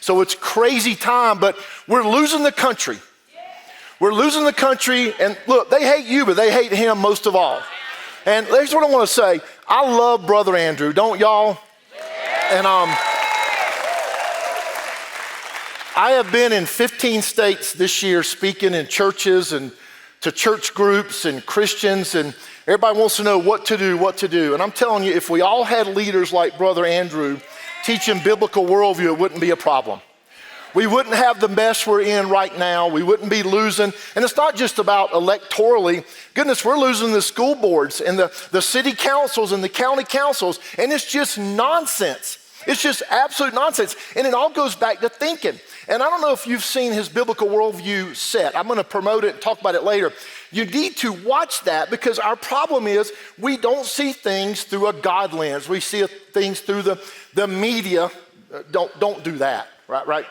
So it's crazy time, but we're losing the country. We're losing the country, and look, they hate you, but they hate him most of all. And here's what I want to say. I love Brother Andrew, don't y'all? And I have been in 15 states this year speaking in churches and to church groups and Christians, and everybody wants to know what to do. And I'm telling you, if we all had leaders like Brother Andrew teaching biblical worldview, it wouldn't be a problem. We wouldn't have the mess we're in right now. We wouldn't be losing. And it's not just about electorally. Goodness, we're losing the school boards and the city councils and the county councils. And it's just nonsense. It's just absolute nonsense. And it all goes back to thinking. And I don't know if you've seen his biblical worldview set. I'm going to promote it and talk about it later. You need to watch that, because our problem is we don't see things through a God lens. We see things through the media. Don't do that. Right?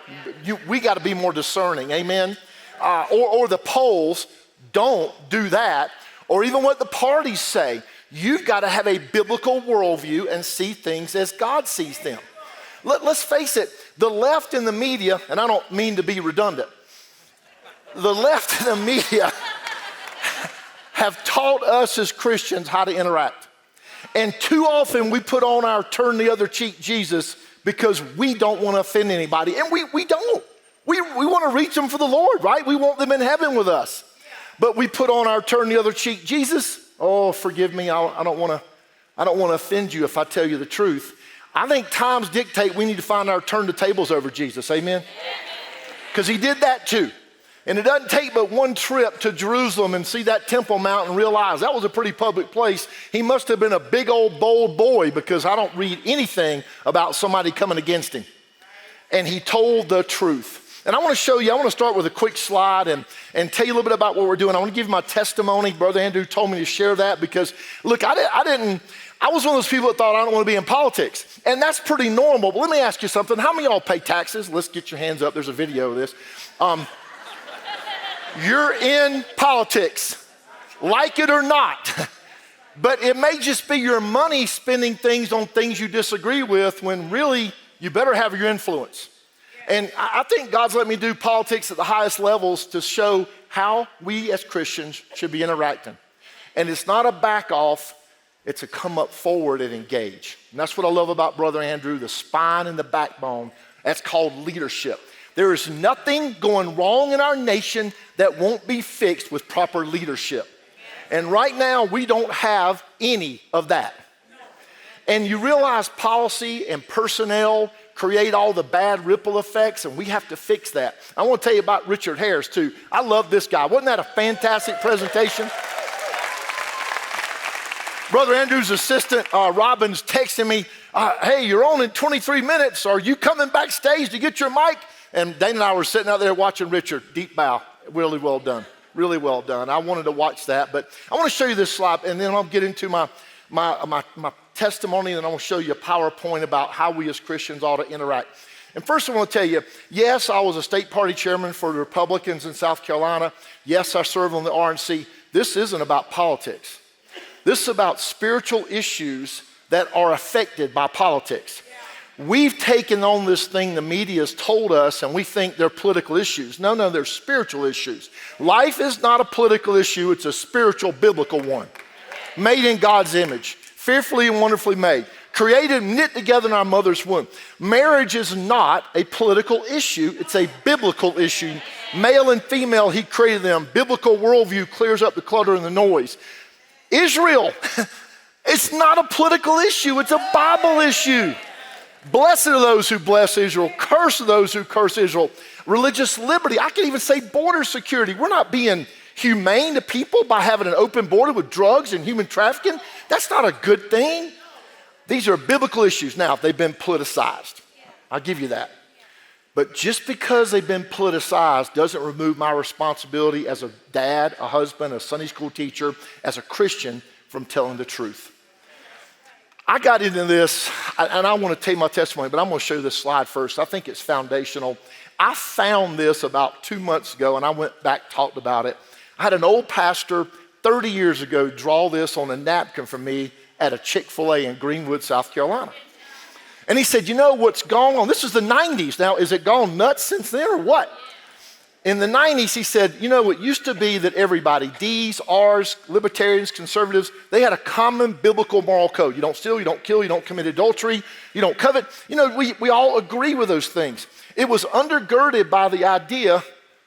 We got to be more discerning, amen? Or the polls, don't do that. Or even what the parties say. You've got to have a biblical worldview and see things as God sees them. Let's face it, the left and the media, and I don't mean to be redundant, the left and the media have taught us as Christians how to interact. And too often we put on our turn the other cheek Jesus because we don't want to offend anybody. And we don't. We want to reach them for the Lord, right? We want them in heaven with us. But we put on our turn the other cheek Jesus. Oh, forgive me, I don't want to offend you if I tell you the truth. I think times dictate we need to find our turn the tables over Jesus, amen? Because he did that too. And it doesn't take but one trip to Jerusalem and see that Temple Mount and realize that was a pretty public place. He must have been a big old bold boy, because I don't read anything about somebody coming against him. And he told the truth. And I want to show you, I want to start with a quick slide and tell you a little bit about what we're doing. I want to give you my testimony. Brother Andrew told me to share that because, look, I was one of those people that thought I don't want to be in politics. And that's pretty normal. But let me ask you something. How many of y'all pay taxes? Let's get your hands up. There's a video of this. You're in politics, like it or not. But it may just be your money spending things on things you disagree with, when really you better have your influence. And I think God's let me do politics at the highest levels to show how we as Christians should be interacting. And it's not a back off, it's a come up forward and engage. And that's what I love about Brother Andrew, the spine and the backbone. That's called leadership. There is nothing going wrong in our nation that won't be fixed with proper leadership. And right now, we don't have any of that. And you realize policy and personnel create all the bad ripple effects, and we have to fix that. I want to tell you about Richard Harris, too. I love this guy. Wasn't that a fantastic presentation? Brother Andrew's assistant, Robin's texting me, hey, you're on in 23 minutes. Are you coming backstage to get your mic? And Dana and I were sitting out there watching Richard. Deep bow. Really well done. Really well done. I wanted to watch that, but I want to show you this slide, and then I'll get into my testimony, and I want to show you a PowerPoint about how we as Christians ought to interact. And first I want to tell you, yes, I was a state party chairman for the Republicans in South Carolina. Yes, I served on the RNC. This isn't about politics. This is about spiritual issues that are affected by politics. We've taken on this thing the media has told us, and we think they're political issues. No, they're spiritual issues. Life is not a political issue. It's a spiritual, biblical one. Made in God's image, fearfully and wonderfully made, created and knit together in our mother's womb. Marriage is not a political issue. It's a biblical issue. Male and female, he created them. Biblical worldview clears up the clutter and the noise. Israel, it's not a political issue. It's a Bible issue. Blessed are those who bless Israel. Cursed are those who curse Israel. Religious liberty. I can even say border security. We're not being humane to people by having an open border with drugs and human trafficking. That's not a good thing. These are biblical issues. Now, they've been politicized. I'll give you that. But just because they've been politicized doesn't remove my responsibility as a dad, a husband, a Sunday school teacher, as a Christian from telling the truth. I got into this, and I want to tell you my testimony, but I'm going to show you this slide first. I think it's foundational. I found this about 2 months ago, and I went back, talked about it. I had an old pastor 30 years ago draw this on a napkin for me at a Chick-fil-A in Greenwood, South Carolina. And he said, you know what's gone on? This is the 90s. Now, is it gone nuts since then or what? In the 90s, he said, you know, it used to be that everybody, D's, R's, libertarians, conservatives, they had a common biblical moral code. You don't steal, you don't kill, you don't commit adultery, you don't covet. You know, we all agree with those things. It was undergirded by the idea,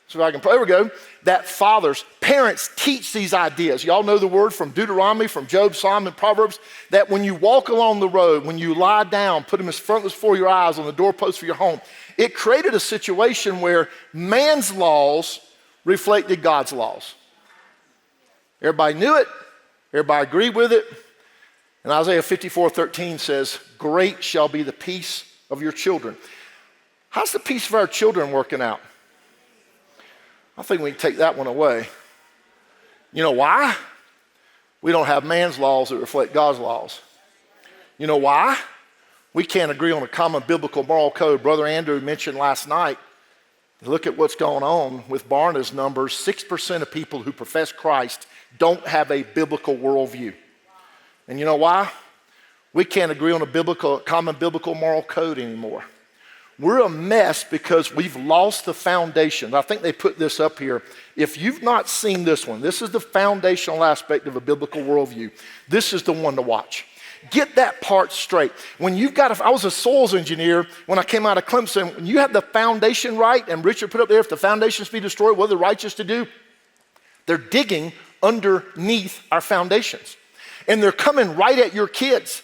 so if I can, there we go, that fathers, parents teach these ideas. Y'all know the word from Deuteronomy, from Job, Psalm, and Proverbs, that when you walk along the road, when you lie down, put them as frontlets before your eyes on the doorpost for your home. It created a situation where man's laws reflected God's laws. Everybody knew it. Everybody agreed with it. And Isaiah 54:13 says, great shall be the peace of your children. How's the peace of our children working out? I think we can take that one away. You know why? We don't have man's laws that reflect God's laws. You know why? We can't agree on a common biblical moral code. Brother Andrew mentioned last night, look at what's going on with Barna's numbers. 6% of people who profess Christ don't have a biblical worldview. And you know why? We can't agree on a common biblical moral code anymore. We're a mess because we've lost the foundation. I think they put this up here. If you've not seen this one, this is the foundational aspect of a biblical worldview. This is the one to watch. Get that part straight. When you've got, I was a soils engineer when I came out of Clemson. When you have the foundation right, and Richard put up there, if the foundations be destroyed, what are the righteous to do? They're digging underneath our foundations. And they're coming right at your kids.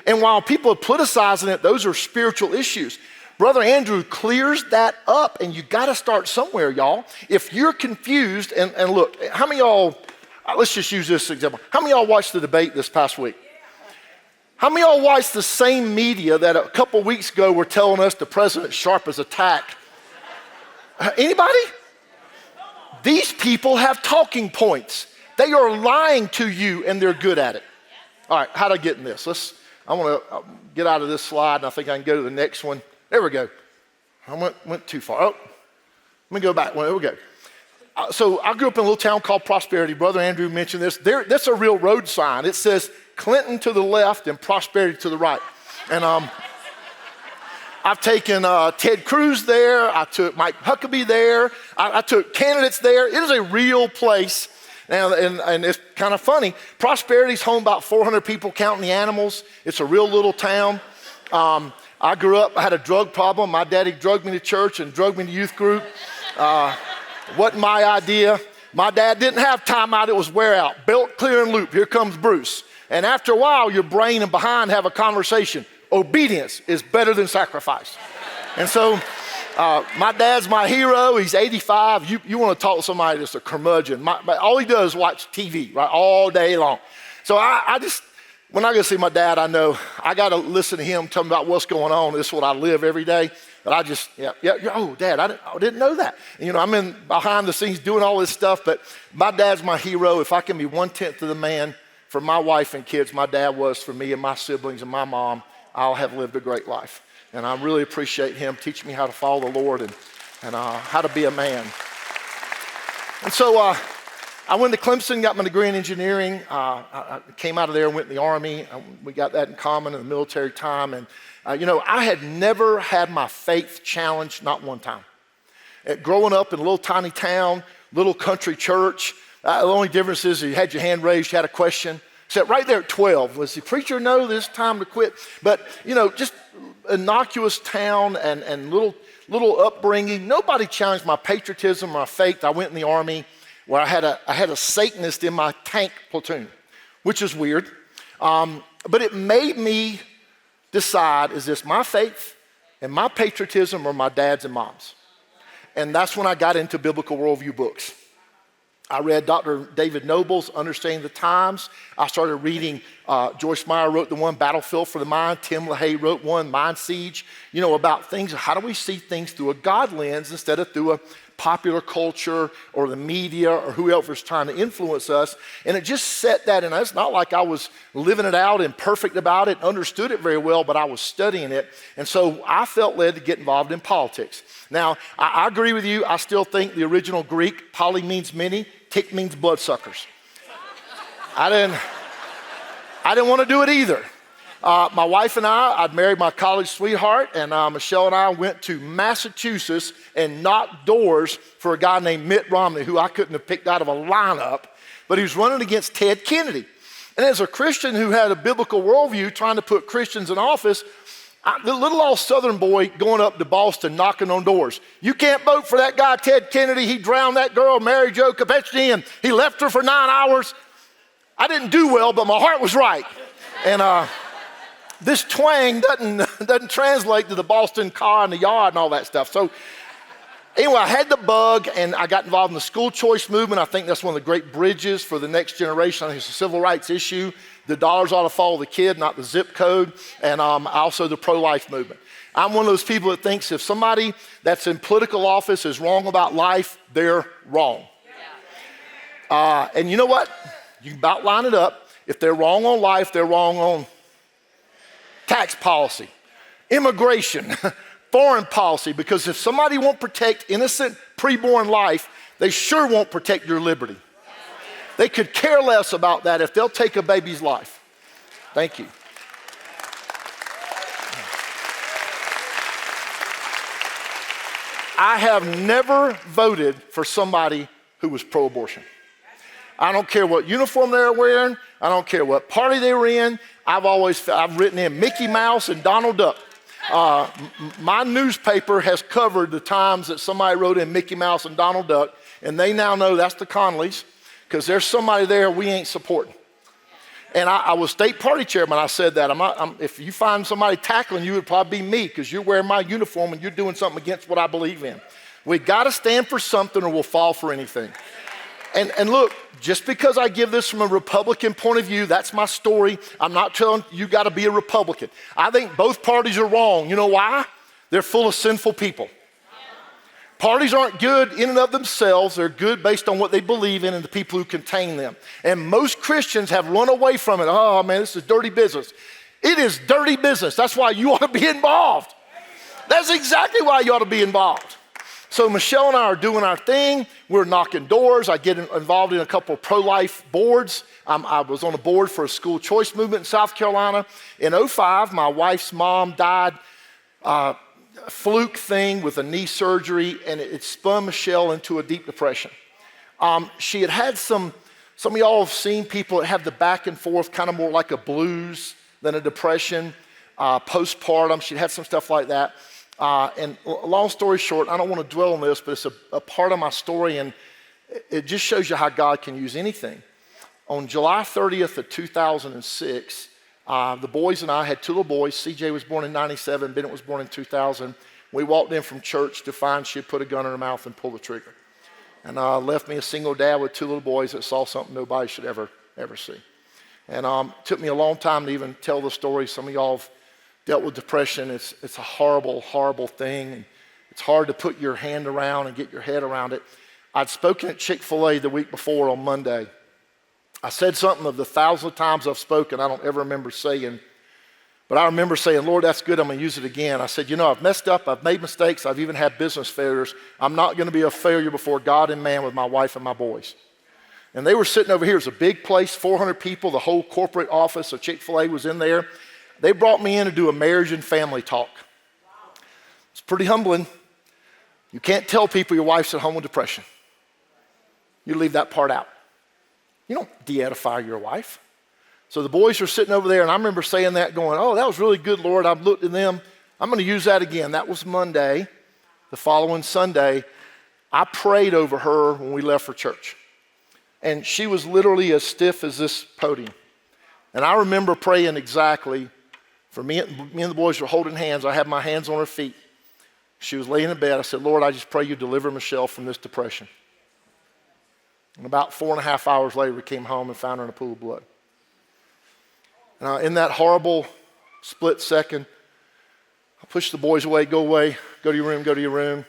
And while people are politicizing it, those are spiritual issues. Brother Andrew clears that up, and you got to start somewhere, y'all. If you're confused, and look, how many of y'all, let's just use this example. How many of y'all watched the debate this past week? How many of y'all watched the same media that a couple weeks ago were telling us the president's sharp as a tack? Anybody? These people have talking points. They are lying to you, and they're good at it. All right, how do I get in this? I want to get out of this slide, and I think I can go to the next one. There we go. I went too far. Oh, let me go back. There we go. So I grew up in a little town called Prosperity. Brother Andrew mentioned this. That's a real road sign. It says Clinton to the left and Prosperity to the right. And I've taken Ted Cruz there. I took Mike Huckabee there. I took candidates there. It is a real place. And it's kind of funny. Prosperity's home about 400 people counting the animals. It's a real little town. I grew up, I had a drug problem. My daddy drugged me to church and drugged me to youth group. Wasn't my idea. My dad didn't have time out, it was wear out. Belt clear and loop, here comes Bruce. And after a while, your brain and behind have a conversation. Obedience is better than sacrifice. And so my dad's my hero, he's 85. You want to talk to somebody that's a curmudgeon. All he does is watch TV, right, all day long. So when I go see my dad, I know I got to listen to him tell me about what's going on. This is what I live every day. But I just, oh, Dad, I didn't know that. And, you know, I'm in behind the scenes doing all this stuff, but my dad's my hero. If I can be 1/10 of the man for my wife and kids my dad was for me and my siblings and my mom, I'll have lived a great life. And I really appreciate him teaching me how to follow the Lord and how to be a man. And so I went to Clemson, got my degree in engineering. I came out of there and went in the Army. We got that in common in the military time. And, you know, I had never had my faith challenged, not one time. Growing up in a little tiny town, little country church, the only difference is you had your hand raised, you had a question. Sat right there at 12. Was the preacher know this time to quit? But, you know, just innocuous town and little upbringing. Nobody challenged my patriotism, my faith. I went in the Army where I had a Satanist in my tank platoon, which is weird. But it made me decide, is this my faith and my patriotism or my dad's and mom's? And that's when I got into biblical worldview books. I read Dr. David Noble's Understanding the Times. I started reading, Joyce Meyer wrote the one, Battlefield for the Mind. Tim LaHaye wrote one, Mind Siege, you know, about things, how do we see things through a God lens instead of through a popular culture or the media or whoever's trying to influence us. And it just set that in. It's not like I was living it out and perfect about it, understood it very well, but I was studying it. And so I felt led to get involved in politics. Now, I agree with you. I still think the original Greek, poly means many, tick means bloodsuckers. I didn't want to do it either. My wife and I'd married my college sweetheart, and Michelle and I went to Massachusetts and knocked doors for a guy named Mitt Romney, who I couldn't have picked out of a lineup, but he was running against Ted Kennedy. And as a Christian who had a biblical worldview trying to put Christians in office, the little old Southern boy going up to Boston knocking on doors. You can't vote for that guy, Ted Kennedy. He drowned that girl, Mary Jo Kopechne, and he left her for 9 hours. I didn't do well, but my heart was right. And this twang doesn't translate to the Boston car and the yard and all that stuff. So anyway, I had the bug, and I got involved in the school choice movement. I think that's one of the great bridges for the next generation. I think it's a civil rights issue. The dollars ought to follow the kid, not the zip code, and also the pro-life movement. I'm one of those people that thinks if somebody that's in political office is wrong about life, they're wrong. And you know what? You can about line it up. If they're wrong on life, they're wrong on tax policy, immigration, foreign policy, because if somebody won't protect innocent preborn life, they sure won't protect your liberty. They could care less about that if they'll take a baby's life. Thank you. I have never voted for somebody who was pro-abortion. I don't care what uniform they were wearing. I don't care what party they were in. I've written in Mickey Mouse and Donald Duck. My newspaper has covered the times that somebody wrote in Mickey Mouse and Donald Duck, and they now know that's the Connellys, because there's somebody there we ain't supporting. And I was state party chairman. I said that. If you find somebody tackling you, it'd probably be me, because you're wearing my uniform and you're doing something against what I believe in. We got to stand for something or we'll fall for anything. And look, just because I give this from a Republican point of view, that's my story. I'm not telling you got to be a Republican. I think both parties are wrong. You know why? They're full of sinful people. Parties aren't good in and of themselves. They're good based on what they believe in and the people who contain them. And most Christians have run away from it. Oh man, this is dirty business. It is dirty business. That's why you ought to be involved. That's exactly why you ought to be involved. So Michelle and I are doing our thing. We're knocking doors. I get involved in a couple of pro-life boards. I was on a board for a school choice movement in South Carolina. In 2005, my wife's mom died, a fluke thing with a knee surgery, and it spun Michelle into a deep depression. She had some of y'all have seen people that have the back and forth, kind of more like a blues than a depression, postpartum. She'd had some stuff like that. And long story short, I don't want to dwell on this, but it's a part of my story, and it just shows you how God can use anything. On July 30th of 2006, the boys and I had two little boys. CJ was born in 97, Bennett was born in 2000. We walked in from church to find she had put a gun in her mouth and pulled the trigger. And left me a single dad with two little boys that saw something nobody should ever see. And it took me a long time to even tell the story. Some of y'all have dealt with depression. It's a horrible, horrible thing. And it's hard to put your hand around and get your head around it. I'd spoken at Chick-fil-A the week before on Monday. I said something of the 1,000 times I've spoken I don't ever remember saying, but I remember saying, Lord, that's good, I'm going to use it again. I said, I've messed up, I've made mistakes, I've even had business failures. I'm not going to be a failure before God and man with my wife and my boys. And they were sitting over here. It's a big place, 400 people, the whole corporate office of Chick-fil-A was in there. They brought me in to do a marriage and family talk. It's pretty humbling. You can't tell people your wife's at home with depression. You leave that part out. You don't de-edify your wife. So the boys are sitting over there, and I remember saying that, going, oh, that was really good, Lord. I've looked at them. I'm going to use that again. That was Monday. The following Sunday, I prayed over her when we left for church. And she was literally as stiff as this podium. And I remember praying exactly. For me and the boys were holding hands. I had my hands on her feet. She was laying in bed. I said, Lord, I just pray you deliver Michelle from this depression. And about 4.5 hours later, we came home and found her in a pool of blood. And in that horrible split second, I pushed the boys away, go to your room, go to your room.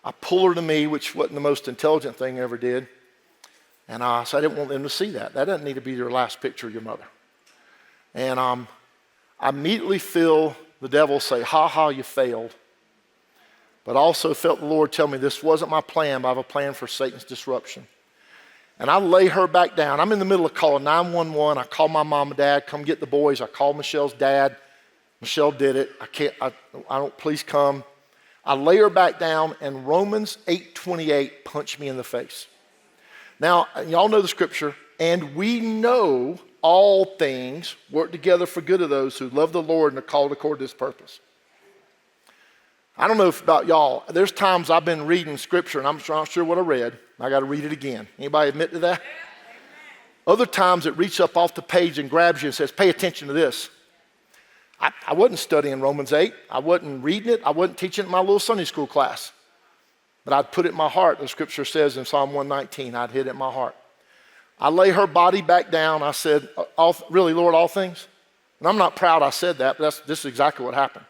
I pulled her to me, which wasn't the most intelligent thing I ever did. And so I didn't want them to see that. That doesn't need to be your last picture of your mother. And I immediately feel the devil say, ha ha, you failed. But I also felt the Lord tell me this wasn't my plan, but I have a plan for Satan's disruption. And I lay her back down. I'm in the middle of calling 911. I call my mom and dad, come get the boys. I call Michelle's dad. Michelle did it. Please come. I lay her back down, and Romans 8:28 punched me in the face. Now, y'all know the scripture, and we know all things work together for good of those who love the Lord and are called according to his purpose. I don't know about y'all. There's times I've been reading scripture, and I'm not sure what I read. I got to read it again. Anybody admit to that? Other times it reaches up off the page and grabs you and says, pay attention to this. I wasn't studying Romans 8. I wasn't reading it. I wasn't teaching it in my little Sunday school class. But I'd put it in my heart. The scripture says in Psalm 119, I'd hid it in my heart. I lay her body back down. I said, really, Lord, all things? And I'm not proud I said that, but this is exactly what happened.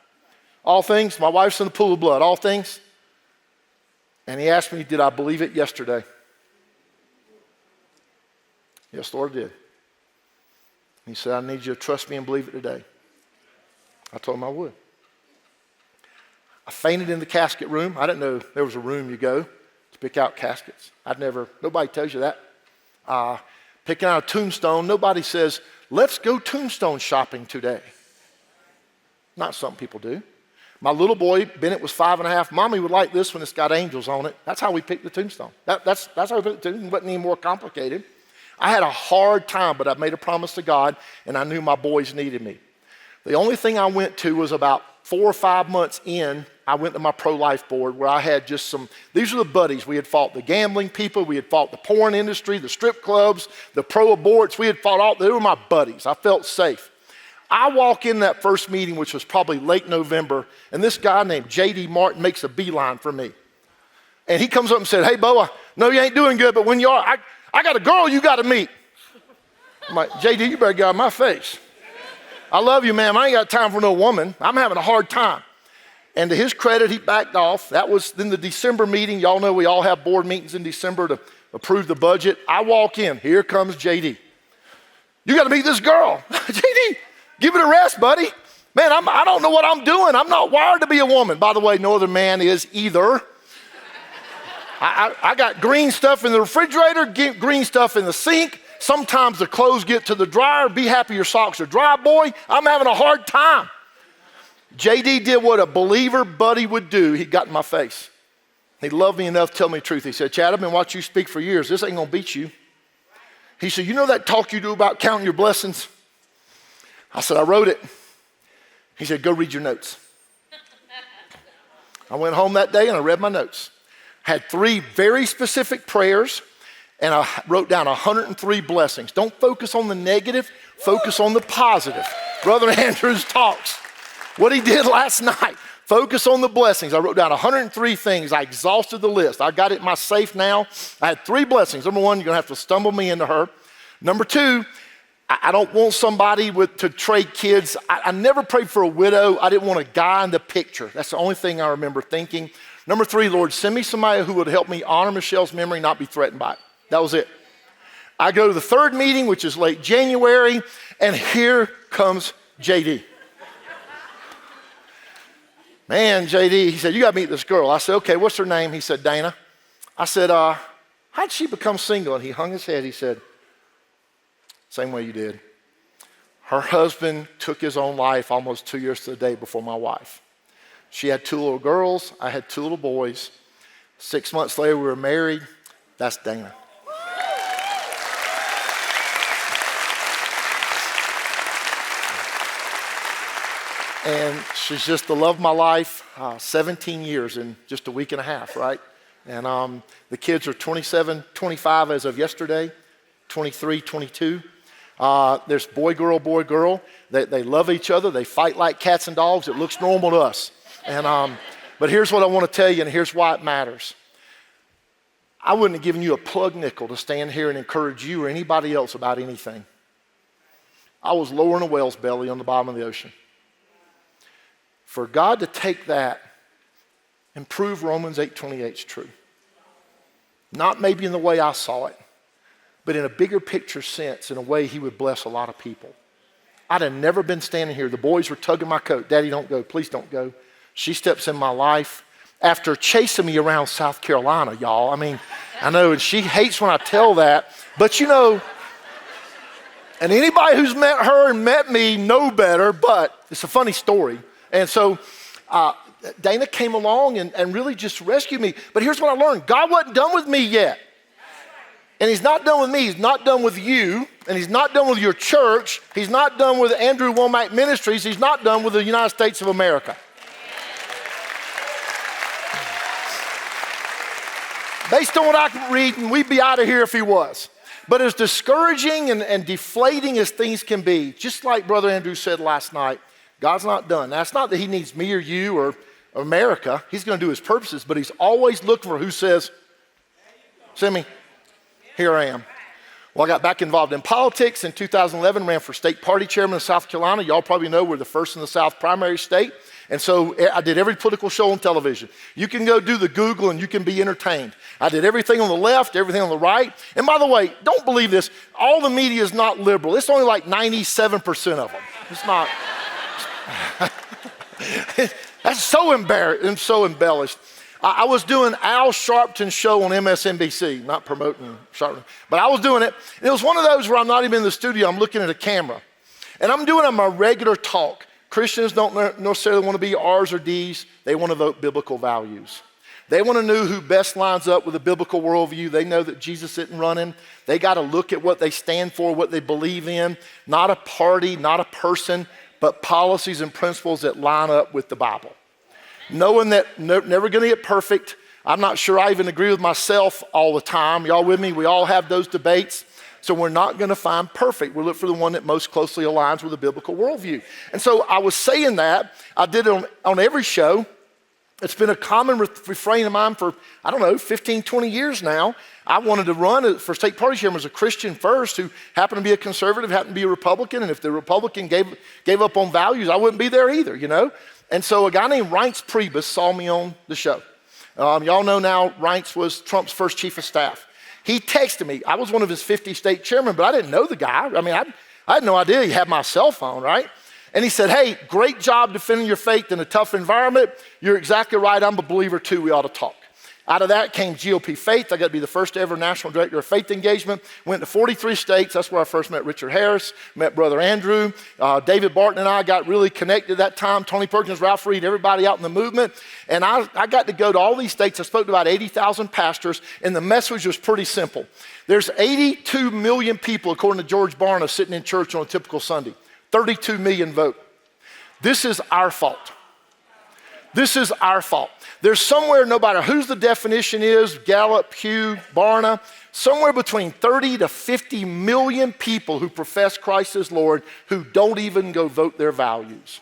All things, my wife's in the pool of blood, all things. And he asked me, did I believe it yesterday? Yes, Lord, I did. He said, I need you to trust me and believe it today. I told him I would. I fainted in the casket room. I didn't know there was a room you go to pick out caskets. Nobody tells you that. Picking out a tombstone, nobody says, let's go tombstone shopping today. Not something people do. My little boy, Bennett, was 5.5. Mommy would like this one. It's got angels on it. That's how we picked the tombstone. That's how we picked the tombstone. It wasn't any more complicated. I had a hard time, but I made a promise to God, and I knew my boys needed me. The only thing I went to was about 4 or 5 months in, I went to my pro-life board where I had just these are the buddies. We had fought the gambling people. We had fought the porn industry, the strip clubs, the pro-aborts. We had fought they were my buddies. I felt safe. I walk in that first meeting, which was probably late November, and this guy named J.D. Martin makes a beeline for me. And he comes up and said, hey, Bo, I know you ain't doing good, but when you are, I got a girl you got to meet. I'm like, J.D., you better get out of my face. I love you, ma'am. I ain't got time for no woman. I'm having a hard time. And to his credit, he backed off. That was in the December meeting. Y'all know we all have board meetings in December to approve the budget. I walk in. Here comes J.D. You got to meet this girl. J.D., give it a rest, buddy. Man, I don't know what I'm doing. I'm not wired to be a woman. By the way, no other man is either. I got green stuff in the refrigerator, green stuff in the sink. Sometimes the clothes get to the dryer. Be happy your socks are dry, boy. I'm having a hard time. JD did what a believer buddy would do. He got in my face. He loved me enough to tell me the truth. He said, Chad, I've been watching you speak for years. This ain't going to beat you. He said, you know that talk you do about counting your blessings? I said, I wrote it. He said, go read your notes. I went home that day and I read my notes. Had 3 very specific prayers, and I wrote down 103 blessings. Don't focus on the negative, focus on the positive. Brother Andrews talks. What he did last night, focus on the blessings. I wrote down 103 things. I exhausted the list. I got it in my safe now. I had 3 blessings. Number 1, you're going to have to stumble me into her. Number 2, I don't want somebody to trade kids. I never prayed for a widow. I didn't want a guy in the picture. That's the only thing I remember thinking. Number 3, Lord, send me somebody who would help me honor Michelle's memory, not be threatened by it. That was it. I go to the 3rd meeting, which is late January, and here comes JD. Man, JD, he said, you got to meet this girl. I said, okay, what's her name? He said, Dana. I said, how'd she become single? And he hung his head. He said, same way you did. Her husband took his own life almost 2 years to the day before my wife. She had 2 little girls. I had 2 little boys. 6 months later, we were married. That's Dana. And she's just the love of my life. 17 years in just a week and a half, right? And the kids are 27, 25 as of yesterday, 23, 22. There's boy, girl. They love each other. They fight like cats and dogs. It looks normal to us. And but here's what I want to tell you, and here's why it matters. I wouldn't have given you a plug nickel to stand here and encourage you or anybody else about anything. I was lowering a whale's belly on the bottom of the ocean. For God to take that and prove Romans 8:28 is true. Not maybe in the way I saw it, but in a bigger picture sense, in a way he would bless a lot of people. I'd have never been standing here. The boys were tugging my coat. Daddy, don't go. Please don't go. She steps in my life after chasing me around South Carolina, y'all. I mean, I know, and she hates when I tell that. But you know, and anybody who's met her and met me know better, but it's a funny story. And so Dana came along and really just rescued me. But here's what I learned. God wasn't done with me yet. And he's not done with me. He's not done with you. And he's not done with your church. He's not done with Andrew Womack Ministries. He's not done with the United States of America. Based on what I can read, and we'd be out of here if he was. But as discouraging and deflating as things can be, just like Brother Andrew said last night, God's not done. Now, it's not that he needs me or you or America. He's going to do his purposes, but he's always looking for who says, send me. Here I am. Well, I got back involved in politics in 2011, ran for state party chairman of South Carolina. Y'all probably know we're the first in the South primary state. And so I did every political show on television. You can go do the Google and you can be entertained. I did everything on the left, everything on the right. And by the way, don't believe this. All the media is not liberal. It's only like 97% of them. It's not. That's so embarrassing and so embellished. I was doing Al Sharpton's show on MSNBC, not promoting Sharpton, but I was doing it. And it was one of those where I'm not even in the studio, I'm looking at a camera. And I'm doing my regular talk. Christians don't necessarily want to be R's or D's. They want to vote biblical values. They want to know who best lines up with a biblical worldview. They know that Jesus isn't running. They got to look at what they stand for, what they believe in. Not a party, not a person, but policies and principles that line up with the Bible. Knowing that never going to get perfect. I'm not sure I even agree with myself all the time. Y'all with me? We all have those debates. So we're not going to find perfect. We look for the one that most closely aligns with a biblical worldview. And so I was saying that. I did it on every show. It's been a common refrain of mine for, 15, 20 years now. I wanted to run for state party chairman as a Christian first who happened to be a conservative, happened to be a Republican. And if the Republican gave up on values, I wouldn't be there either, you know. And so a guy named 𝗖𝗵𝗱 saw me on the show. Y'all know now 𝗖𝗵𝗱 was Trump's first chief of staff. He texted me. I was one of his 50 state chairmen, but I didn't know the guy. I mean, I had no idea he had my cell phone, right? And he said, hey, great job defending your faith in a tough environment. You're exactly right. I'm a believer too. We ought to talk. Out of that came GOP Faith. I got to be the first ever national director of faith engagement. Went to 43 states. That's where I first met Richard Harris, met Brother Andrew. David Barton and I got really connected at that time. Tony Perkins, Ralph Reed, everybody out in the movement. And I got to go to all these states. I spoke to about 80,000 pastors, and the message was pretty simple. There's 82 million people, according to George Barna, sitting in church on a typical Sunday. 32 million vote. This is our fault. This is our fault. There's somewhere, no matter whose the definition is, Gallup, Pew, Barna, somewhere between 30 to 50 million people who profess Christ as Lord who don't even go vote their values,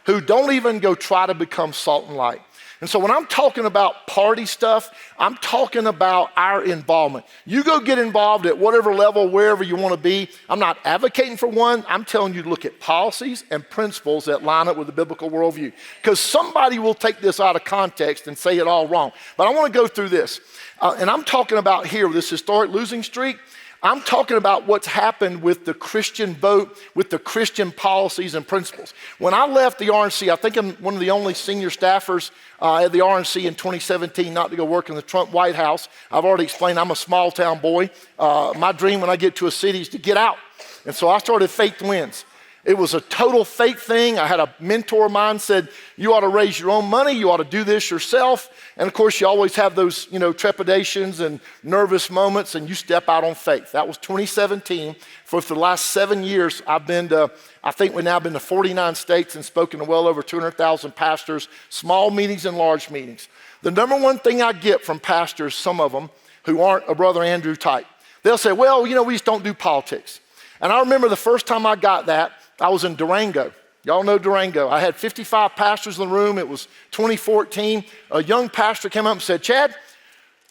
who don't even go try to become salt and light. And so when I'm talking about party stuff, I'm talking about our involvement. You go get involved at whatever level, wherever you want to be. I'm not advocating for one. I'm telling you to look at policies and principles that line up with the biblical worldview. Because somebody will take this out of context and say it all wrong. But I want to go through this. And I'm talking about here, this historic losing streak. I'm talking about what's happened with the Christian vote, with the Christian policies and principles. When I left the RNC, I think I'm one of the only senior staffers at the RNC in 2017 not to go work in the Trump White House. I've already explained I'm a small town boy. My dream when I get to a city is to get out. And so I started Faith Wins. It was a total faith thing. I had a mentor of mine said, you ought to raise your own money. You ought to do this yourself. And of course, you always have those, trepidations and nervous moments, and you step out on faith. That was 2017. For the last 7 years, I think we've now been to 49 states and spoken to well over 200,000 pastors, small meetings and large meetings. The number one thing I get from pastors, some of them, who aren't a Brother Andrew type, they'll say, well, we just don't do politics. And I remember the first time I got that, I was in Durango. Y'all know Durango. I had 55 pastors in the room. It was 2014. A young pastor came up and said, Chad,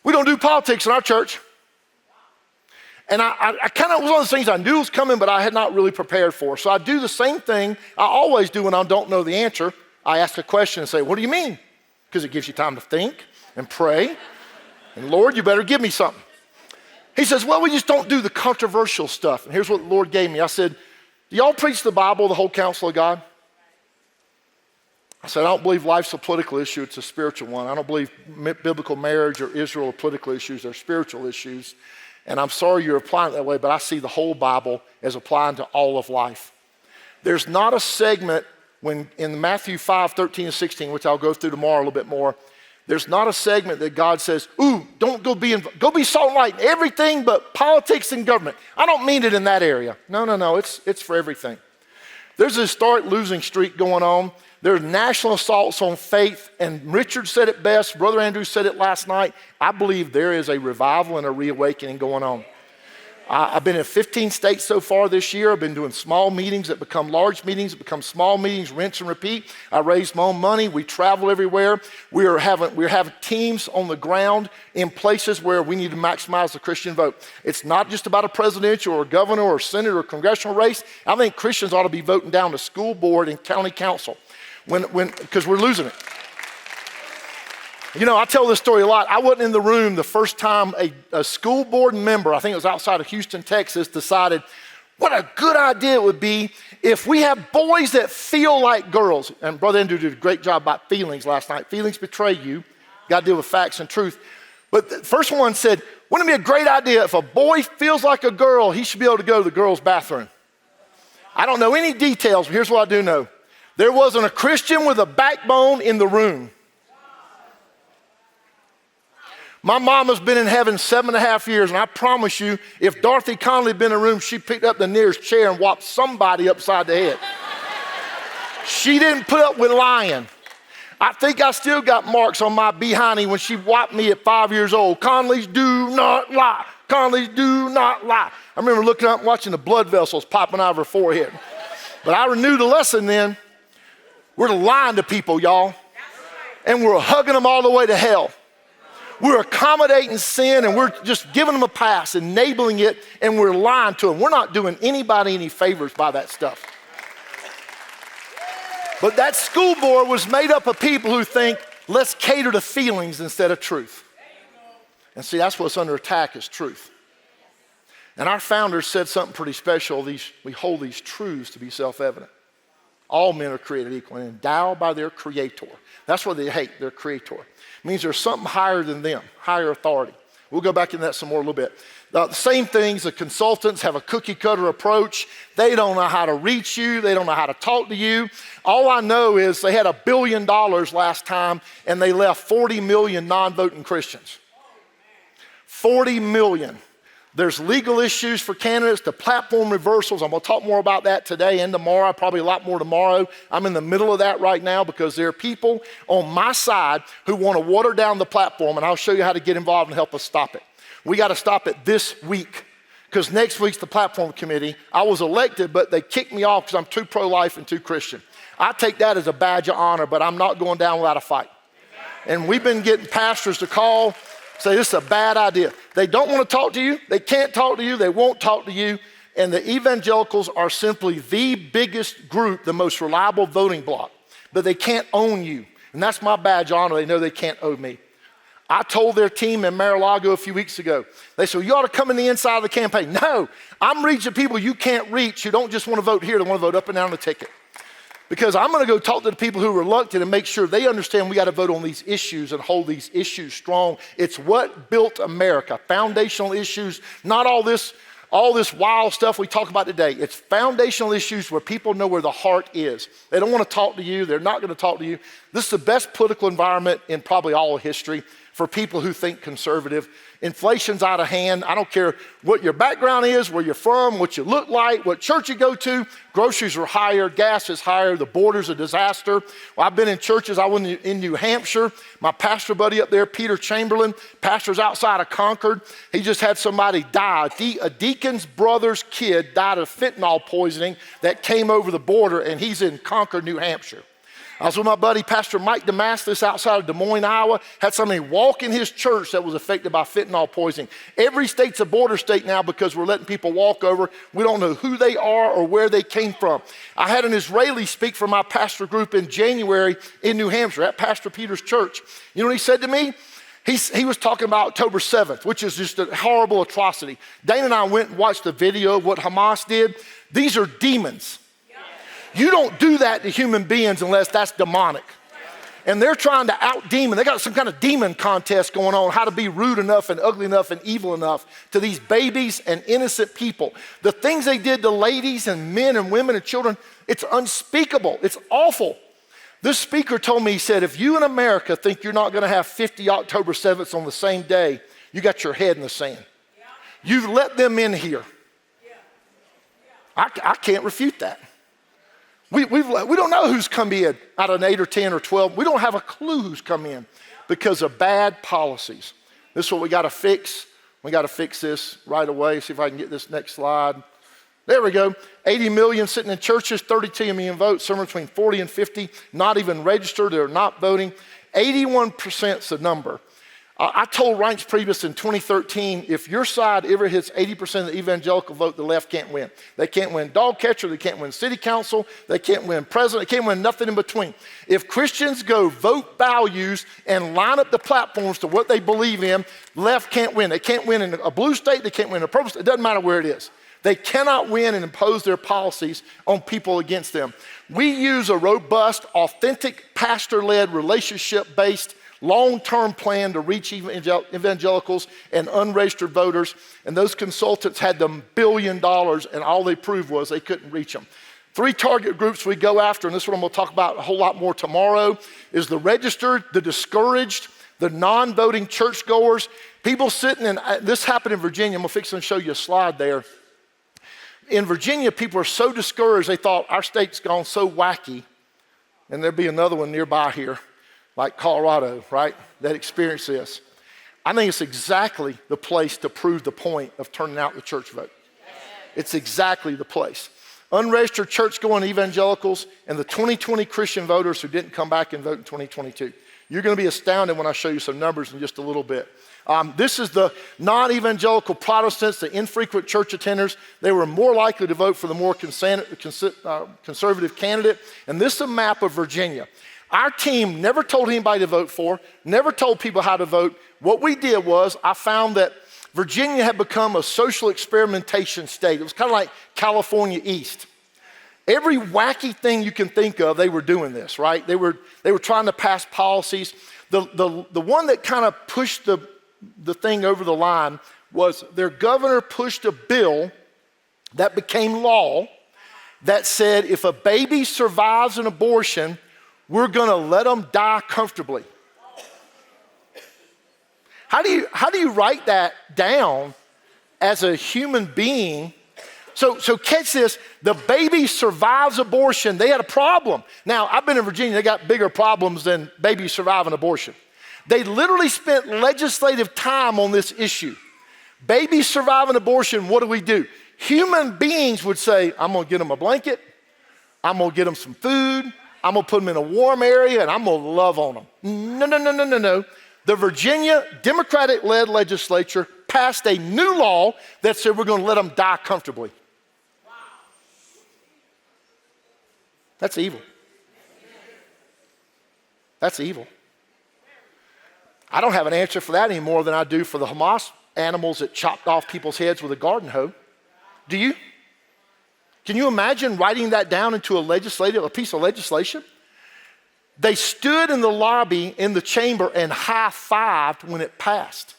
we don't do politics in our church. And I kind of was one of those things I knew was coming, but I had not really prepared for. So I do the same thing I always do when I don't know the answer. I ask a question and say, what do you mean? Because it gives you time to think and pray. And Lord, you better give me something. He says, well, we just don't do the controversial stuff. And here's what the Lord gave me. I said, do y'all preach the Bible, the whole counsel of God? I said, I don't believe life's a political issue, it's a spiritual one. I don't believe biblical marriage or Israel are political issues, they're spiritual issues. And I'm sorry you're applying it that way, but I see the whole Bible as applying to all of life. There's not a segment when in Matthew 5, 13 and 16, which I'll go through tomorrow a little bit more, there's not a segment that God says, ooh, don't go be salt and light in everything but politics and government. I don't mean it in that area. No, it's for everything. There's a historic losing streak going on. There's national assaults on faith, and Richard said it best, Brother Andrew said it last night. I believe there is a revival and a reawakening going on. I've been in 15 states so far this year. I've been doing small meetings that become large meetings, that become small meetings, rinse and repeat. I raise my own money. We travel everywhere. We're having teams on the ground in places where we need to maximize the Christian vote. It's not just about a presidential or governor or senator or congressional race. I think Christians ought to be voting down the school board and county council because we're losing it. You know, I tell this story a lot. I wasn't in the room the first time a school board member, I think it was outside of Houston, Texas, decided what a good idea it would be if we have boys that feel like girls. And Brother Andrew did a great job about feelings last night. Feelings betray you. Got to deal with facts and truth. But the first one said, wouldn't it be a great idea if a boy feels like a girl, he should be able to go to the girls' bathroom? I don't know any details, but here's what I do know. There wasn't a Christian with a backbone in the room. My mama's been in heaven 7.5 years, and I promise you, if Dorothy Connelly had been in a room, she picked up the nearest chair and whopped somebody upside the head. She didn't put up with lying. I think I still got marks on my behindy when she whopped me at 5 years old. Conleys do not lie. Conleys do not lie. I remember looking up and watching the blood vessels popping out of her forehead. But I renewed the lesson then. We're lying to people, y'all. And we're hugging them all the way to hell. We're accommodating sin and we're just giving them a pass, enabling it, and we're lying to them. We're not doing anybody any favors by that stuff. But that school board was made up of people who think, let's cater to feelings instead of truth. And see, that's what's under attack is truth. And our founders said something pretty special. We hold these truths to be self-evident. All men are created equal and endowed by their creator. That's what they hate, their creator. It means there's something higher than them, higher authority. We'll go back into that some more a little bit. The same things, the consultants have a cookie cutter approach. They don't know how to reach you. They don't know how to talk to you. All I know is they had $1 billion last time and they left 40 million non-voting Christians. 40 million. There's legal issues for candidates, the platform reversals. I'm going to talk more about that today and tomorrow, probably a lot more tomorrow. I'm in the middle of that right now because there are people on my side who want to water down the platform, and I'll show you how to get involved and help us stop it. We got to stop it this week because next week's the platform committee. I was elected, but they kicked me off because I'm too pro-life and too Christian. I take that as a badge of honor, but I'm not going down without a fight. And we've been getting pastors to call, say this is a bad idea. They don't want to talk to you. They can't talk to you. They won't talk to you. And the evangelicals are simply the biggest group, the most reliable voting bloc. But they can't own you. And that's my badge of honor. They know they can't own me. I told their team in Mar-a-Lago a few weeks ago, they said, you ought to come in the inside of the campaign. No, I'm reaching people you can't reach who don't just want to vote here. They want to vote up and down the ticket. Because I'm going to go talk to the people who are reluctant and make sure they understand we got to vote on these issues and hold these issues strong. It's what built America, foundational issues, not all this wild stuff we talk about today. It's foundational issues where people know where the heart is. They don't want to talk to you. They're not going to talk to you. This is the best political environment in probably all of history for people who think conservative. Inflation's out of hand. I don't care what your background is, where you're from, what you look like, what church you go to. Groceries are higher, gas is higher, the border's a disaster. Well, I've been in churches. I went in New Hampshire. My pastor buddy up there, Peter Chamberlain, pastor's outside of Concord. He just had somebody die. A deacon's brother's kid died of fentanyl poisoning that came over the border, and he's in Concord, New Hampshire. I was with my buddy, Pastor Mike Damascus, outside of Des Moines, Iowa, had somebody walk in his church that was affected by fentanyl poisoning. Every state's a border state now because we're letting people walk over. We don't know who they are or where they came from. I had an Israeli speak for my pastor group in January in New Hampshire at Pastor Peter's church. You know what he said to me? He was talking about October 7th, which is just a horrible atrocity. Dana and I went and watched the video of what Hamas did. These are demons. You don't do that to human beings unless that's demonic. And they're trying to out-demon. They got some kind of demon contest going on, how to be rude enough and ugly enough and evil enough to these babies and innocent people. The things they did to ladies and men and women and children, it's unspeakable. It's awful. This speaker told me, he said, if you in America think you're not gonna have 50 October 7ths on the same day, you got your head in the sand. You've let them in here. I can't refute that. We don't know who's come in out of an 8 or 10 or 12. We don't have a clue who's come in because of bad policies. This is what we got to fix. We got to fix this right away. See if I can get this next slide. There we go. 80 million sitting in churches, 32 million votes, somewhere between 40 and 50, not even registered, they're not voting. 81% is the number. I told Reince Priebus in 2013, if your side ever hits 80% of the evangelical vote, the left can't win. They can't win dog catcher, they can't win city council, they can't win president, they can't win nothing in between. If Christians go vote values and line up the platforms to what they believe in, left can't win. They can't win in a blue state, they can't win in a purple state, it doesn't matter where it is. They cannot win and impose their policies on people against them. We use a robust, authentic, pastor-led, relationship-based long-term plan to reach evangelicals and unregistered voters, and those consultants had them $1 billion, and all they proved was they couldn't reach them. 3 target groups we go after, and this is what I'm gonna talk about a whole lot more tomorrow, is the registered, the discouraged, the non-voting churchgoers, people sitting in, this happened in Virginia, I'm gonna fix and show you a slide there. In Virginia, people are so discouraged, they thought our state's gone so wacky, and there'd be another one nearby here, like Colorado, right, that experienced this. I think it's exactly the place to prove the point of turning out the church vote. It's exactly the place. Unregistered church-going evangelicals and the 2020 Christian voters who didn't come back and vote in 2022. You're gonna be astounded when I show you some numbers in just a little bit. This is the non-evangelical Protestants, the infrequent church attenders. They were more likely to vote for the more conservative candidate. And this is a map of Virginia. Our team never told anybody to vote for, never told people how to vote. What we did was, I found that Virginia had become a social experimentation state. It was kind of like California East. Every wacky thing you can think of, they were doing this, right? They were trying to pass policies. The one that kind of pushed the thing over the line was their governor pushed a bill that became law that said if a baby survives an abortion, we're gonna let them die comfortably. How do you write that down as a human being? So catch this, the baby survives abortion, they had a problem. Now, I've been in Virginia, they got bigger problems than babies surviving abortion. They literally spent legislative time on this issue. Babies surviving abortion, what do? Human beings would say, I'm gonna get them a blanket, I'm gonna get them some food, I'm gonna put them in a warm area and I'm gonna love on them. No. The Virginia Democratic-led legislature passed a new law that said we're gonna let them die comfortably. Wow. That's evil. That's evil. I don't have an answer for that any more than I do for the Hamas animals that chopped off people's heads with a garden hoe. Do you? Can you imagine writing that down into a piece of legislation? They stood in the lobby in the chamber and high-fived when it passed.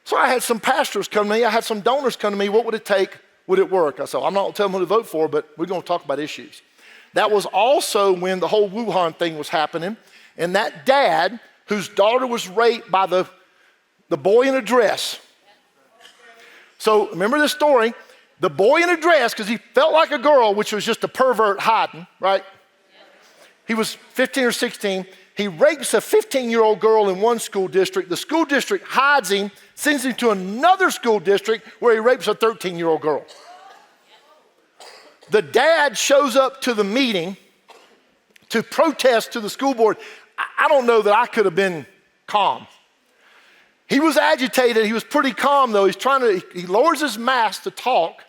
So I had some pastors come to me, I had some donors come to me, what would it take, would it work? I said, I'm not gonna tell them who to vote for, but we're gonna talk about issues. That was also when the whole Wuhan thing was happening, and that dad, whose daughter was raped by the boy in a dress. So remember this story, the boy in a dress, because he felt like a girl, which was just a pervert hiding, right? He was 15 or 16. He rapes a 15-year-old girl in one school district. The school district hides him, sends him to another school district where he rapes a 13-year-old girl. The dad shows up to the meeting to protest to the school board. I don't know that I could have been calm. He was agitated. He was pretty calm, though. He lowers his mask to talk.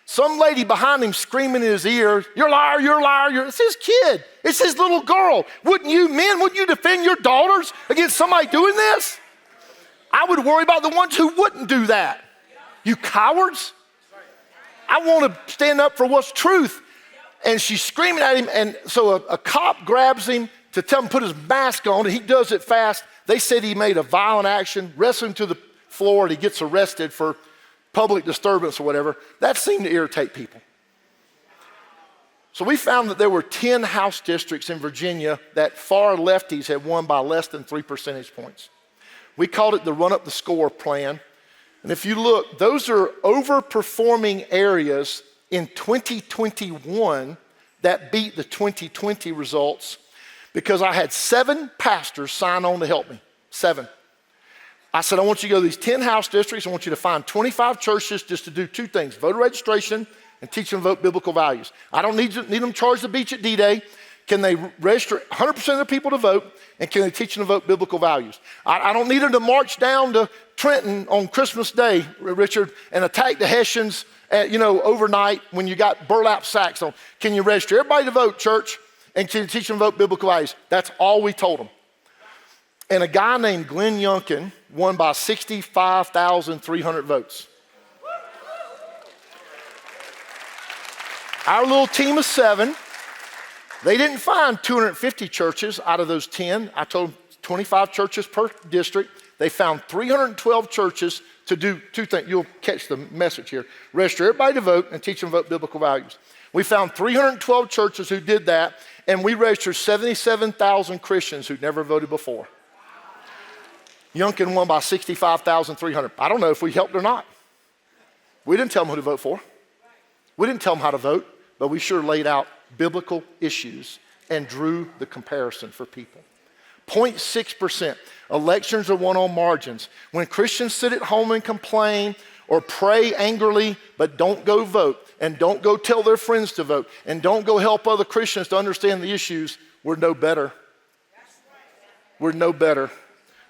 Some lady behind him screaming in his ear, you're a liar, you're a liar. It's his kid. It's his little girl. Wouldn't you defend your daughters against somebody doing this? I would worry about the ones who wouldn't do that. You cowards. I want to stand up for what's truth. and she's screaming at him. And so a cop grabs him to tell him to put his mask on, and he does it fast. They said he made a violent action, wrestled him to the floor, and he gets arrested for public disturbance or whatever. That seemed to irritate people. So we found that there were 10 House districts in Virginia that far lefties had won by less than 3 percentage points. We called it the run up the score plan. And if you look, those are overperforming areas in 2021 that beat the 2020 results, because I had 7 pastors sign on to help me. 7. I said, I want you to go to these 10 House districts. I want you to find 25 churches just to do 2 things: voter registration and teach them to vote biblical values. I don't need them to charge the beach at D-Day. Can they register 100% of the people to vote, and can they teach them to vote biblical values? I don't need them to march down to Trenton on Christmas Day, Richard, and attack the Hessians overnight when you got burlap sacks on. Can you register everybody to vote, church, and can you teach them to vote biblical values? That's all we told them. And a guy named Glenn Youngkin won by 65,300 votes. Our little team of 7, they didn't find 250 churches out of those 10. I told them 25 churches per district. They found 312 churches to do 2 things. You'll catch the message here. Register everybody to vote and teach them to vote biblical values. We found 312 churches who did that, and we registered 77,000 Christians who'd never voted before. Youngkin won by 65,300. I don't know if we helped or not. We didn't tell them who to vote for. We didn't tell them how to vote, but we sure laid out biblical issues and drew the comparison for people. 0.6%. Elections are won on margins. When Christians sit at home and complain or pray angrily, but don't go vote, and don't go tell their friends to vote, and don't go help other Christians to understand the issues, we're no better. We're no better.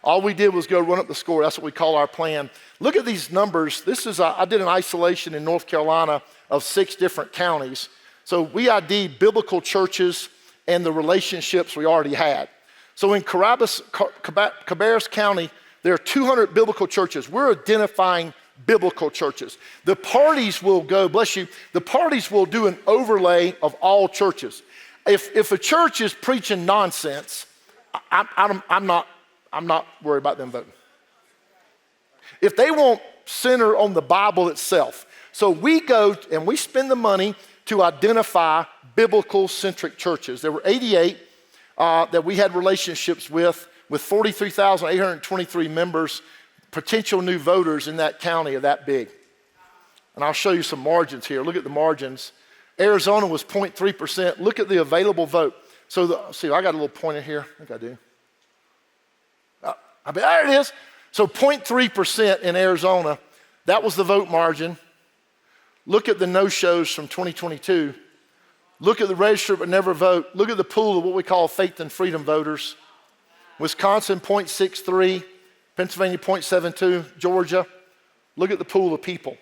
All we did was go run up the score. That's what we call our plan. Look at these numbers. I did an isolation in North Carolina of 6 different counties. So we ID'd biblical churches and the relationships we already had. So in Cabarrus County, there are 200 biblical churches. We're identifying biblical churches. The parties will go, bless you, the parties will do an overlay of all churches. If a church is preaching nonsense, I'm not worried about them voting. If they won't center on the Bible itself. So we go and we spend the money to identify biblical-centric churches. There were 88 that we had relationships with 43,823 members, potential new voters in that county of that big. And I'll show you some margins here. Look at the margins. Arizona was 0.3%. Look at the available vote. So see, I got a little pointer here. I think I do. There it is. So 0.3% in Arizona. That was the vote margin. Look at the no-shows from 2022. Look at the register but never vote. Look at the pool of what we call faith and freedom voters. Wisconsin, 0.63. Pennsylvania, 0.72. Georgia. Look at the pool of people.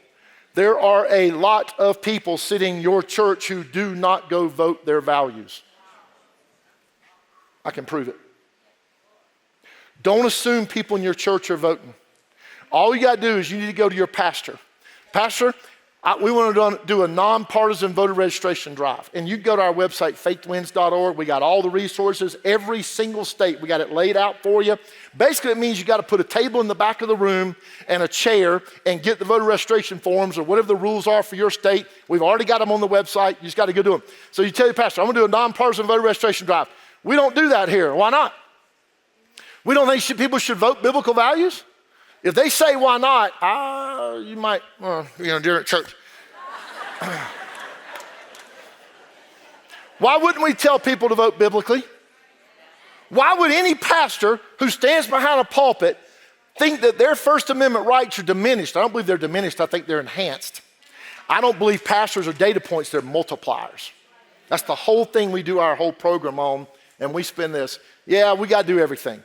There are a lot of people sitting in your church who do not go vote their values. I can prove it. Don't assume people in your church are voting. All you got to do is you need to go to your pastor. Pastor, we want to do a nonpartisan voter registration drive. And you go to our website, faithwins.org. We got all the resources, every single state. We got it laid out for you. Basically, it means you got to put a table in the back of the room and a chair and get the voter registration forms or whatever the rules are for your state. We've already got them on the website. You just got to go do them. So you tell your pastor, I'm going to do a nonpartisan voter registration drive. We don't do that here. Why not? We don't think people should vote biblical values? If they say why not, you might, during church. Why wouldn't we tell people to vote biblically? Why would any pastor who stands behind a pulpit think that their First Amendment rights are diminished? I don't believe they're diminished. I think they're enhanced. I don't believe pastors are data points. They're multipliers. That's the whole thing we do our whole program on, and we spend this. Yeah, we got to do everything.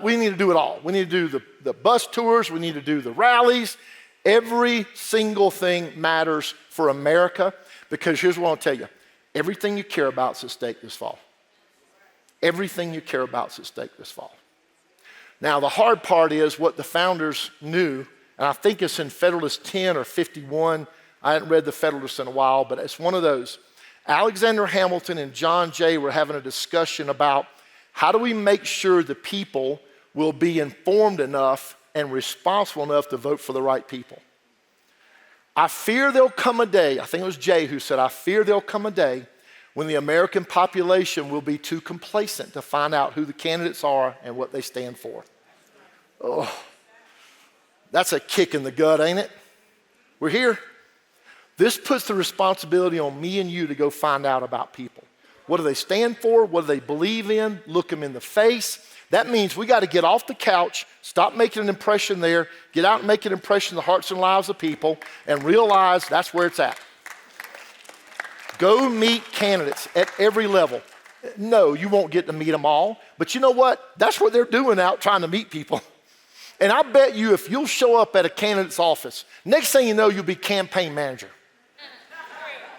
We need to do it all. We need to do the bus tours. We need to do the rallies. Every single thing matters for America, because here's what I'll tell you. Everything you care about is at stake this fall. Everything you care about is at stake this fall. Now, the hard part is what the founders knew, and I think it's in Federalist 10 or 51. I hadn't read the Federalist in a while, but it's one of those. Alexander Hamilton and John Jay were having a discussion about how do we make sure the people will be informed enough and responsible enough to vote for the right people. I fear there'll come a day, I think it was Jay who said, I fear there'll come a day when the American population will be too complacent to find out who the candidates are and what they stand for. Oh, that's a kick in the gut, ain't it? We're here. This puts the responsibility on me and you to go find out about people. What do they stand for? What do they believe in? Look them in the face. That means we got to get off the couch, stop making an impression there, get out and make an impression in the hearts and lives of people, and realize that's where it's at. Go meet candidates at every level. No, you won't get to meet them all, but you know what? That's what they're doing out trying to meet people. And I bet you if you'll show up at a candidate's office, next thing you know, you'll be campaign manager.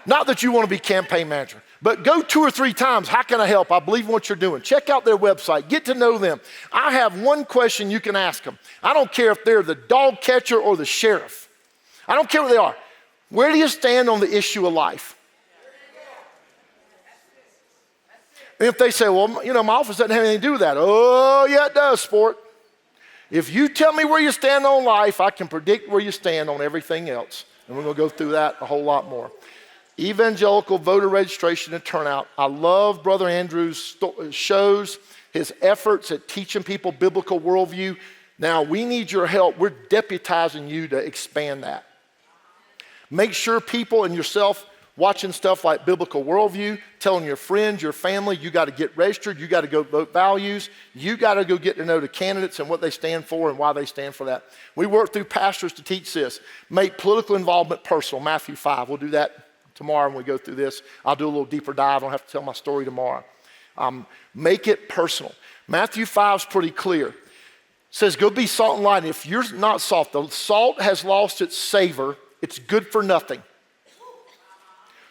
Not that you want to be campaign manager, but go 2 or 3 times. How can I help? I believe in what you're doing. Check out their website. Get to know them. I have one question you can ask them. I don't care if they're the dog catcher or the sheriff. I don't care what they are. Where do you stand on the issue of life? And if they say, well, you know, my office doesn't have anything to do with that. Oh, yeah, it does, sport. If you tell me where you stand on life, I can predict where you stand on everything else. And we're going to go through that a whole lot more. Evangelical voter registration and turnout. I love Brother Andrew's shows, his efforts at teaching people biblical worldview. Now, we need your help. We're deputizing you to expand that. Make sure people and yourself watching stuff like biblical worldview, telling your friends, your family, you got to get registered, you got to go vote values, you got to go get to know the candidates and what they stand for and why they stand for that. We work through pastors to teach this. Make political involvement personal, Matthew 5. We'll do that tomorrow when we go through this. I'll do a little deeper dive. I don't have to tell my story tomorrow. Make it personal. Matthew 5 is pretty clear. It says, go be salt and light. And if you're not salt, the salt has lost its savor. It's good for nothing.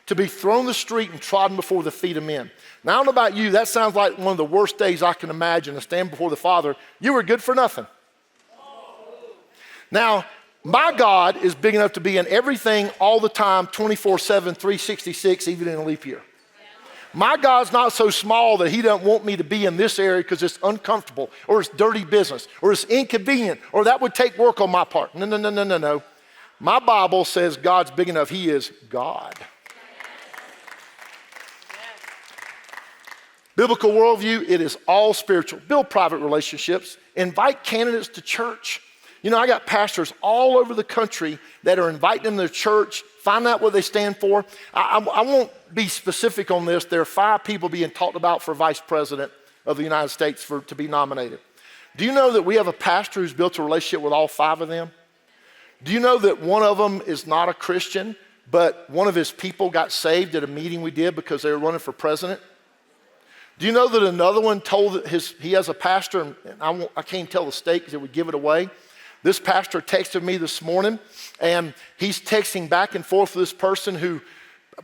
To be thrown in the street and trodden before the feet of men. Now, I don't know about you, that sounds like one of the worst days I can imagine, to stand before the Father. You were good for nothing. Now, my God is big enough to be in everything all the time, 24/7, 366, even in a leap year. My God's not so small that he doesn't want me to be in this area because it's uncomfortable, or it's dirty business, or it's inconvenient, or that would take work on my part. No. My Bible says God's big enough. He is God. Biblical worldview, it is all spiritual. Build private relationships. Invite candidates to church. You know, I got pastors all over the country that are inviting them to their church, find out what they stand for. I won't be specific on this. There are 5 people being talked about for vice president of the United States to be nominated. Do you know that we have a pastor who's built a relationship with all 5 of them? Do you know that one of them is not a Christian, but one of his people got saved at a meeting we did because they were running for president? Do you know that another one told he has a pastor, and I can't tell the state because it would give it away. This pastor texted me this morning, and he's texting back and forth with this person who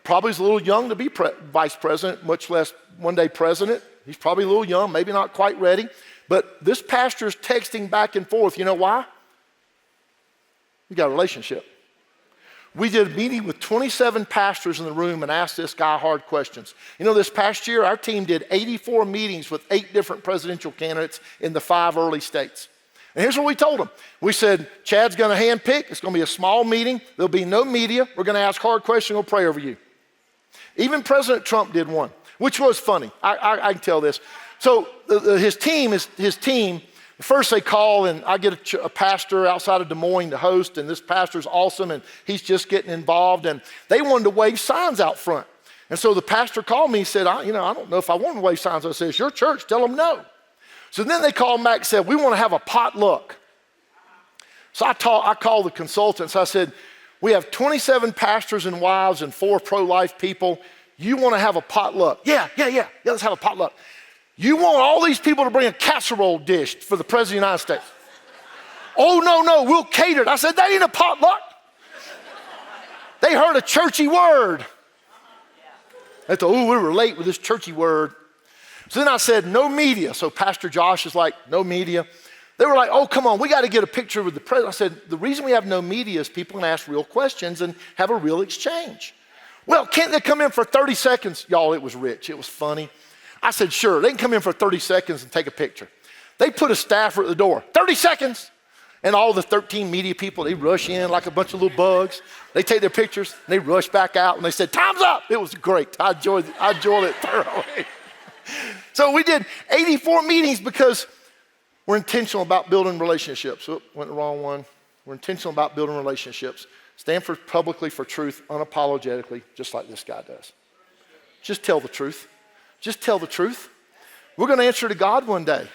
probably is a little young to be vice president, much less one day president. He's probably a little young, maybe not quite ready. But this pastor is texting back and forth. You know why? We got a relationship. We did a meeting with 27 pastors in the room and asked this guy hard questions. You know, this past year, our team did 84 meetings with 8 different presidential candidates in the 5 early states. And here's what we told them. We said, Chad's going to handpick. It's going to be a small meeting. There'll be no media. We're going to ask hard questions. We'll pray over you. Even President Trump did one, which was funny. I can tell this. So his team, first they call, and I get a pastor outside of Des Moines to host, and this pastor's awesome, and he's just getting involved, and they wanted to wave signs out front. And so the pastor called me and said, I don't know if I want to wave signs. I said, it's your church, tell them no. So then they called back and said, we want to have a potluck. So I called the consultants. I said, we have 27 pastors and wives and 4 pro-life people. You want to have a potluck? Yeah, let's have a potluck. You want all these people to bring a casserole dish for the President of the United States? Oh, no, we'll cater it. I said, that ain't a potluck. They heard a churchy word. They thought, we relate with this churchy word. So then I said, no media. So Pastor Josh is like, no media. They were like, oh, come on, we got to get a picture with the president. I said, the reason we have no media is people can ask real questions and have a real exchange. Well, can't they come in for 30 seconds? Y'all, it was rich. It was funny. I said, sure, they can come in for 30 seconds and take a picture. They put a staffer at the door, 30 seconds. And all the 13 media people, they rush in like a bunch of little bugs. They take their pictures, and they rush back out, and they said, time's up. It was great. I enjoyed it thoroughly. So we did 84 meetings because we're intentional about building relationships. Went the wrong one. We're intentional about building relationships. Stand for publicly for truth, unapologetically, just like this guy does. Just tell the truth. Just tell the truth. We're going to answer to God one day.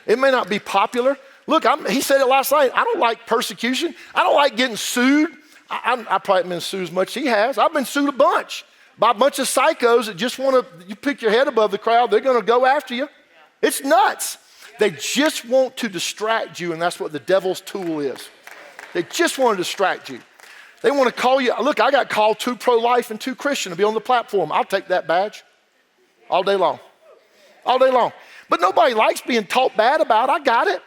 It may not be popular. Look, he said it last night. I don't like persecution. I don't like getting sued. I probably haven't been sued as much as he has. I've been sued a bunch by a bunch of psychos that just want to, you pick your head above the crowd, they're going to go after you. It's nuts. They just want to distract you, and that's what the devil's tool is. They just want to distract you. They want to call you. Look, I got called too pro-life and too Christian to be on the platform. I'll take that badge all day long. All day long. But nobody likes being talked bad about. I got it.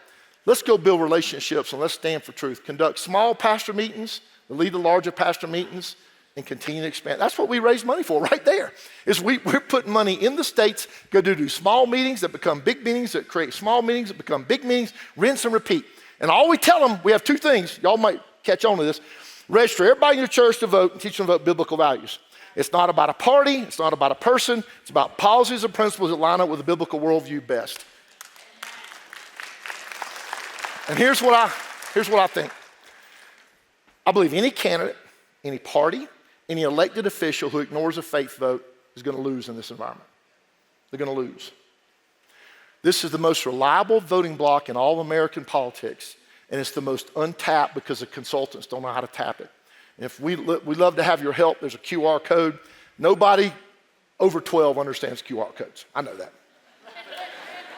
Let's go build relationships and let's stand for truth. Conduct small pastor meetings, lead the larger pastor meetings, and continue to expand. That's what we raise money for right there. Is we're putting money in the states, go do small meetings that become big meetings, that create small meetings that become big meetings, rinse and repeat. And all we tell them, we have two things. Y'all might catch on to this. Register everybody in your church to vote and teach them about biblical values. It's not about a party. It's not about a person. It's about policies and principles that line up with the biblical worldview best. And here's what I think. I believe any candidate, any party, any elected official who ignores a faith vote is going to lose in this environment. They're going to lose. This is the most reliable voting bloc in all of American politics, and it's the most untapped because the consultants don't know how to tap it. And if we'd love to have your help, there's a QR code. Nobody over 12 understands QR codes. I know that.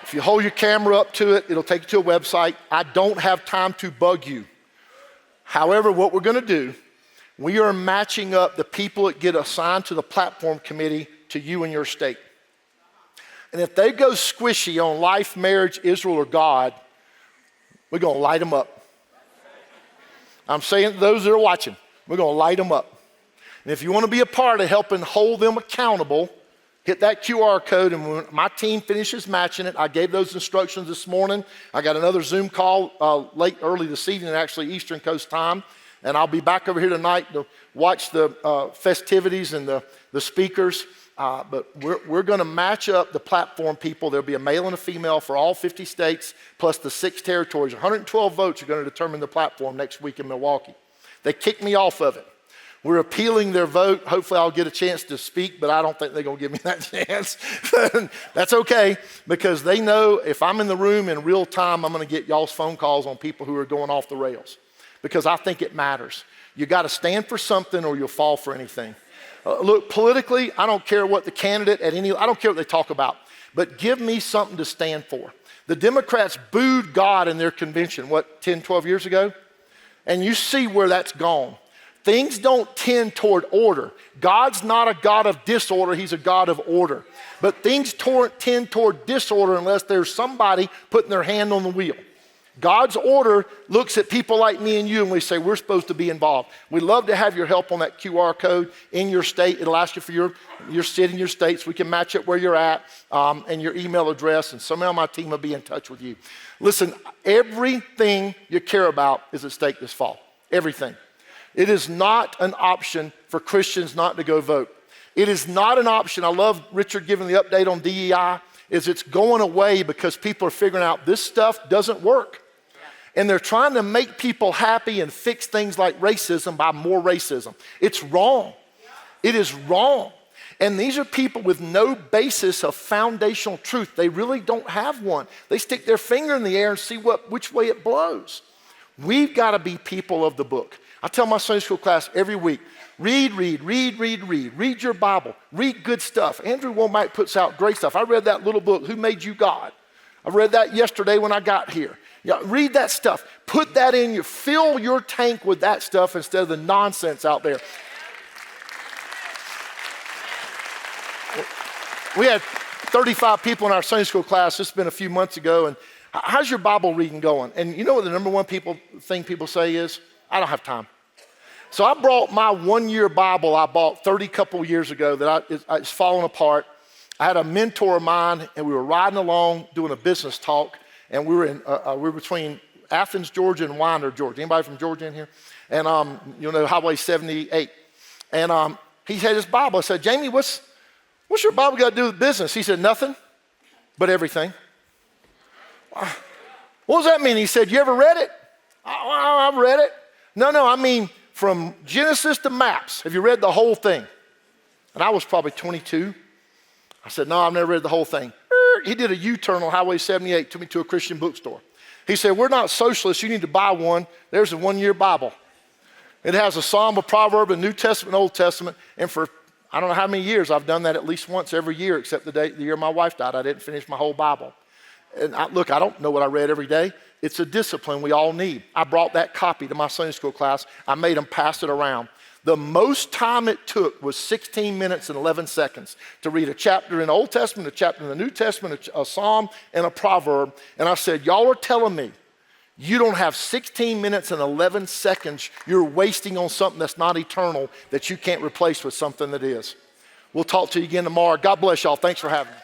If you hold your camera up to it, it'll take you to a website. I don't have time to bug you. However, what we're going to do, we are matching up the people that get assigned to the platform committee to you and your state. And if they go squishy on life, marriage, Israel, or God, we're going to light them up. I'm saying to those that are watching, we're going to light them up. And if you want to be a part of helping hold them accountable, hit that QR code, and when my team finishes matching it, I gave those instructions this morning. I got another Zoom call early this evening, actually Eastern Coast time, and I'll be back over here tonight to watch the festivities and the speakers. But we're going to match up the platform people. There'll be a male and a female for all 50 states, plus the 6 territories. 112 votes are going to determine the platform next week in Milwaukee. They kicked me off of it. We're appealing their vote. Hopefully I'll get a chance to speak, but I don't think they're going to give me that chance. That's okay, because they know if I'm in the room in real time, I'm going to get y'all's phone calls on people who are going off the rails, because I think it matters. You got to stand for something or you'll fall for anything. Look, politically, I don't care what the candidate I don't care what they talk about, but give me something to stand for. The Democrats booed God in their convention, 10, 12 years ago? And you see where that's gone. Things don't tend toward order. God's not a God of disorder, he's a God of order. But things tend toward disorder unless there's somebody putting their hand on the wheel. God's order looks at people like me and you, and we say we're supposed to be involved. We'd love to have your help on that QR code in your state. It'll ask you for your city and your state, so we can match it where you're at, and your email address, and somehow my team will be in touch with you. Listen, everything you care about is at stake this fall. Everything. It is not an option for Christians not to go vote. It is not an option. I love Richard giving the update on DEI, is it's going away because people are figuring out this stuff doesn't work. And they're trying to make people happy and fix things like racism by more racism. It's wrong. It is wrong. And these are people with no basis of foundational truth. They really don't have one. They stick their finger in the air and see which way it blows. We've got to be people of the book. I tell my Sunday school class every week, read your Bible, read good stuff. Andrew Womack puts out great stuff. I read that little book, Who Made You God? I read that yesterday when I got here. Yeah, read that stuff. Put that in fill your tank with that stuff instead of the nonsense out there. We had 35 people in our Sunday school class. This has been a few months ago. And how's your Bible reading going? And you know what the number one thing people say is, I don't have time. So I brought my 1-year Bible I bought 30 couple years ago that it's falling apart. I had a mentor of mine, and we were riding along doing a business talk, and we were between Athens, Georgia, and Winder, Georgia. Anybody from Georgia in here? And Highway 78. And he had his Bible. I said, Jamie, what's your Bible got to do with business? He said, nothing but everything. What does that mean? He said, you ever read it? I've read it. No, I mean from Genesis to maps. Have you read the whole thing? And I was probably 22. I said, no, I've never read the whole thing. He did a U-turn on Highway 78, took me to a Christian bookstore. He said, we're not socialists. You need to buy one. There's a 1-year Bible. It has a Psalm, a proverb, a New Testament, Old Testament. And for I don't know how many years, I've done that at least once every year, except the year my wife died. I didn't finish my whole Bible. And I don't know what I read every day. It's a discipline we all need. I brought that copy to my Sunday school class. I made them pass it around. The most time it took was 16 minutes and 11 seconds to read a chapter in the Old Testament, a chapter in the New Testament, a Psalm, and a proverb. And I said, y'all are telling me you don't have 16 minutes and 11 seconds you're wasting on something that's not eternal that you can't replace with something that is. We'll talk to you again tomorrow. God bless y'all. Thanks for having me.